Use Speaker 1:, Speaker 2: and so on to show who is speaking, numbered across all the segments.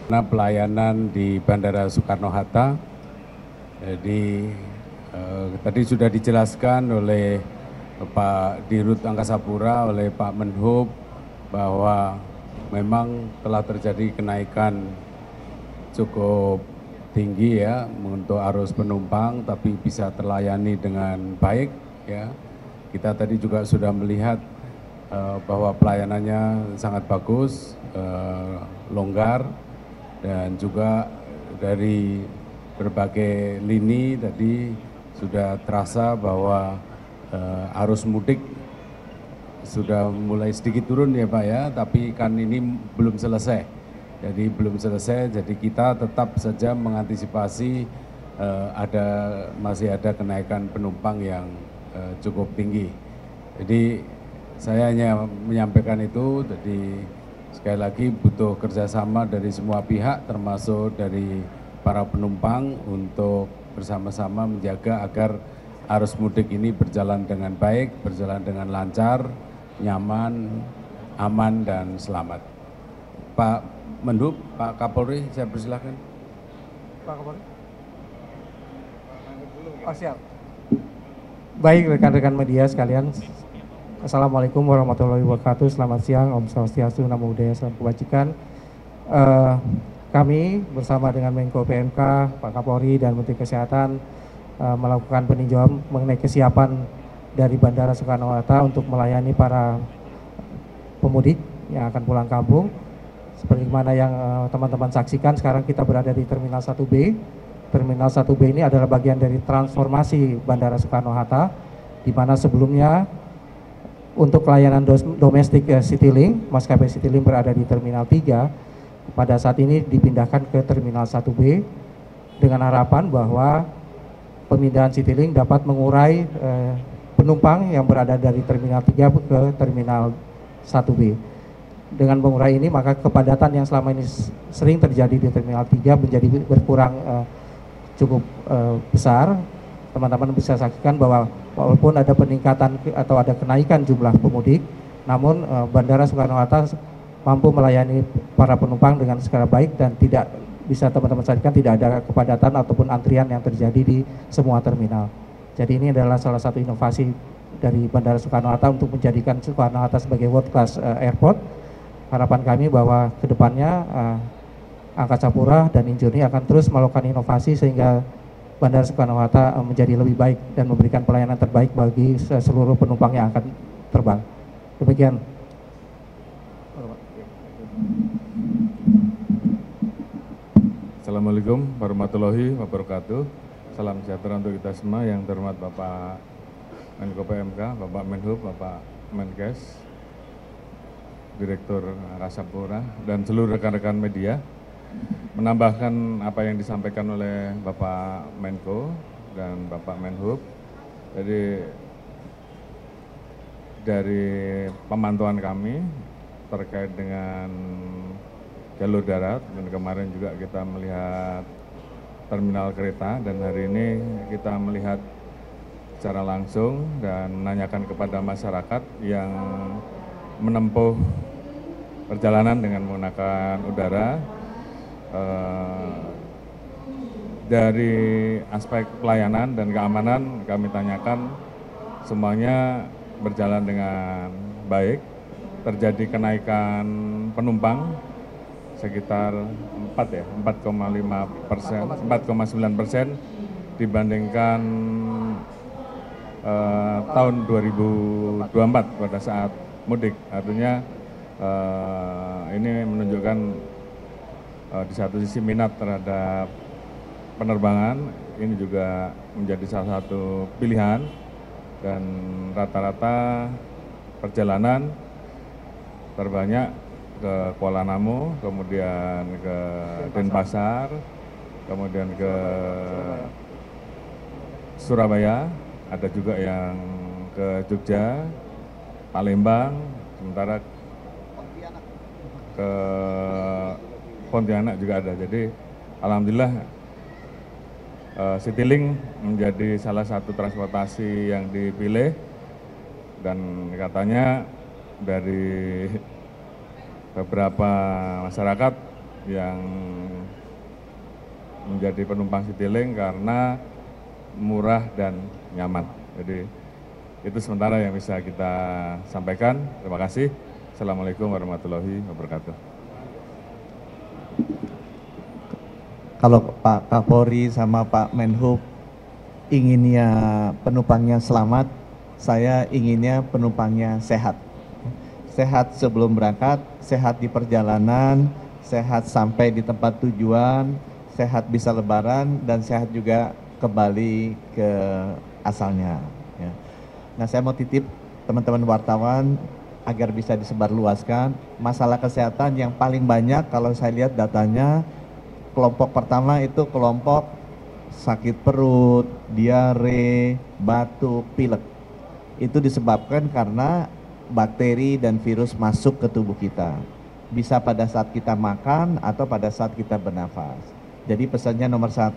Speaker 1: Nah, pelayanan di Bandara Soekarno-Hatta. Jadi tadi sudah dijelaskan oleh Pak Dirut Angkasa Pura, oleh Pak Menhub bahwa memang telah terjadi kenaikan cukup tinggi ya untuk arus penumpang, tapi bisa terlayani dengan baik ya. Kita tadi juga sudah melihat bahwa pelayanannya sangat bagus, longgar, dan juga dari berbagai lini tadi sudah terasa bahwa arus mudik sudah mulai sedikit turun ya Pak ya, tapi kan ini belum selesai. Jadi belum selesai, jadi kita tetap saja mengantisipasi masih ada kenaikan penumpang yang cukup tinggi. Jadi saya hanya menyampaikan itu, jadi sekali lagi butuh kerjasama dari semua pihak termasuk dari para penumpang untuk bersama-sama menjaga agar arus mudik ini berjalan dengan baik, berjalan dengan lancar, nyaman, aman, dan selamat. Pak Menhub, Pak Kapolri, saya persilahkan.
Speaker 2: Pak Kapolri. Oh, siap. Baik rekan-rekan media sekalian, Assalamualaikum warahmatullahi wabarakatuh. Selamat siang, Om Swastiastu, Namo Buddhaya, Salam Kebajikan. Kami bersama dengan Menko PMK, Pak Kapolri, dan Menteri Kesehatan melakukan peninjauan mengenai kesiapan dari Bandara Soekarno-Hatta untuk melayani para pemudik yang akan pulang kampung. Seperti mana yang teman-teman saksikan, sekarang kita berada di Terminal 1B. Terminal 1B ini adalah bagian dari transformasi Bandara Soekarno-Hatta, di mana sebelumnya untuk layanan domestik Citylink, maskapai Citylink berada di Terminal 3, pada saat ini dipindahkan ke Terminal 1B dengan harapan bahwa pemindahan Citylink dapat mengurai penumpang yang berada dari Terminal 3 ke Terminal 1B. Dengan mengurai ini, maka kepadatan yang selama ini sering terjadi di Terminal 3 menjadi berkurang cukup besar. Teman-teman bisa saksikan bahwa walaupun ada peningkatan atau ada kenaikan jumlah pemudik, namun Bandara Soekarno-Hatta mampu melayani para penumpang dengan skala baik dan tidak bisa teman-teman saksikan tidak ada kepadatan ataupun antrian yang terjadi di semua terminal. Jadi ini adalah salah satu inovasi dari Bandara Soekarno-Hatta untuk menjadikan Soekarno-Hatta sebagai world class airport. Harapan kami bahwa kedepannya Angkasa Pura dan Injurni akan terus melakukan inovasi sehingga Bandara Soekarno-Hatta menjadi lebih baik dan memberikan pelayanan terbaik bagi seluruh penumpang yang akan terbang. Demikian.
Speaker 3: Assalamualaikum warahmatullahi wabarakatuh. Salam sejahtera untuk kita semua. Yang terhormat Bapak Menko PMK, Bapak Menhub, Bapak Menkes, Direktur Angkasa Pura, dan seluruh rekan-rekan media. Menambahkan apa yang disampaikan oleh Bapak Menko dan Bapak Menhub. Jadi dari pemantauan kami terkait dengan jalur darat, dan kemarin juga kita melihat terminal kereta, dan hari ini kita melihat secara langsung dan menanyakan kepada masyarakat yang menempuh perjalanan dengan menggunakan udara. Dari aspek pelayanan dan keamanan kami tanyakan semuanya berjalan dengan baik. Terjadi kenaikan penumpang sekitar 4,9% dibandingkan tahun 2024 pada saat mudik. Artinya ini menunjukkan di satu sisi minat terhadap penerbangan ini juga menjadi salah satu pilihan, dan rata-rata perjalanan terbanyak ke Kuala Namu, kemudian ke Denpasar, kemudian ke Surabaya, ada juga yang ke Jogja, Palembang, sementara ke Pontianak juga ada. Jadi alhamdulillah Citylink menjadi salah satu transportasi yang dipilih, dan katanya dari beberapa masyarakat yang menjadi penumpang Citylink karena murah dan nyaman. Jadi itu sementara yang bisa kita sampaikan. Terima kasih. Assalamualaikum warahmatullahi wabarakatuh.
Speaker 4: Kalau Pak Kapolri sama Pak Menhub inginnya penumpangnya selamat, saya inginnya penumpangnya sehat. Sehat sebelum berangkat, sehat di perjalanan, sehat sampai di tempat tujuan, sehat bisa lebaran, dan sehat juga kembali ke asalnya. Ya. Nah, saya mau titip teman-teman wartawan agar bisa disebarluaskan. Masalah kesehatan yang paling banyak kalau saya lihat datanya, kelompok pertama itu kelompok sakit perut, diare, batuk, pilek. Itu disebabkan karena bakteri dan virus masuk ke tubuh kita. Bisa pada saat kita makan atau pada saat kita bernafas. Jadi pesannya nomor 1,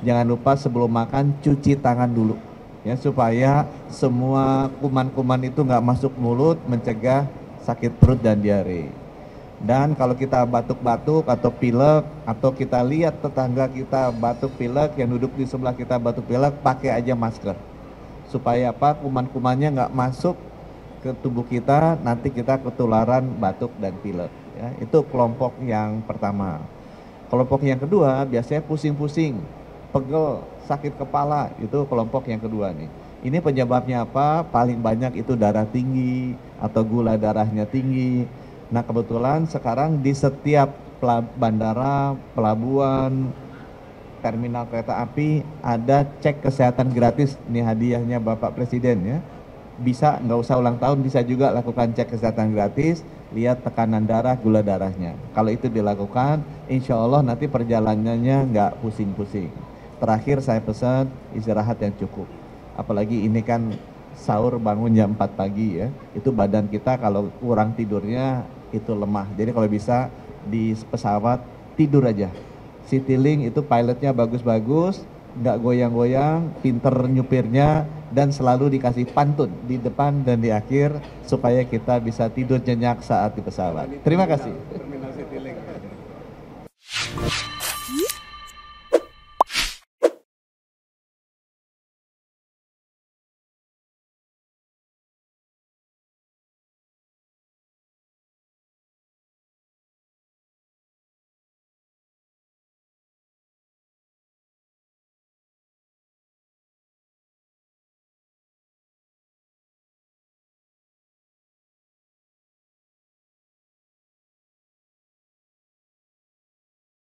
Speaker 4: jangan lupa sebelum makan cuci tangan dulu. Ya, supaya semua kuman-kuman itu nggak masuk mulut, mencegah sakit perut dan diare. Dan kalau kita batuk-batuk atau pilek, atau kita lihat tetangga kita batuk pilek, yang duduk di sebelah kita batuk pilek, pakai aja masker. Supaya apa? Kuman-kumannya nggak masuk ke tubuh kita, nanti kita ketularan batuk dan pilek. Ya, itu kelompok yang pertama. Kelompok yang kedua biasanya pusing-pusing, pegel, sakit kepala, itu kelompok yang kedua nih. Ini penyebabnya apa? Paling banyak itu darah tinggi atau gula darahnya tinggi. Nah, kebetulan sekarang di setiap bandara, pelabuhan, terminal kereta api ada cek kesehatan gratis. Ini hadiahnya Bapak Presiden ya. Bisa, nggak usah ulang tahun, bisa juga lakukan cek kesehatan gratis, lihat tekanan darah, gula darahnya. Kalau itu dilakukan, insya Allah nanti perjalanannya nggak pusing-pusing. Terakhir saya pesan istirahat yang cukup. Apalagi ini kan sahur bangun jam 4 pagi ya, itu badan kita kalau kurang tidurnya itu lemah. Jadi kalau bisa di pesawat tidur aja. Citylink itu pilotnya bagus-bagus, nggak goyang-goyang, pinter nyupirnya, dan selalu dikasih pantun di depan dan di akhir supaya kita bisa tidur nyenyak saat di pesawat. Terima kasih.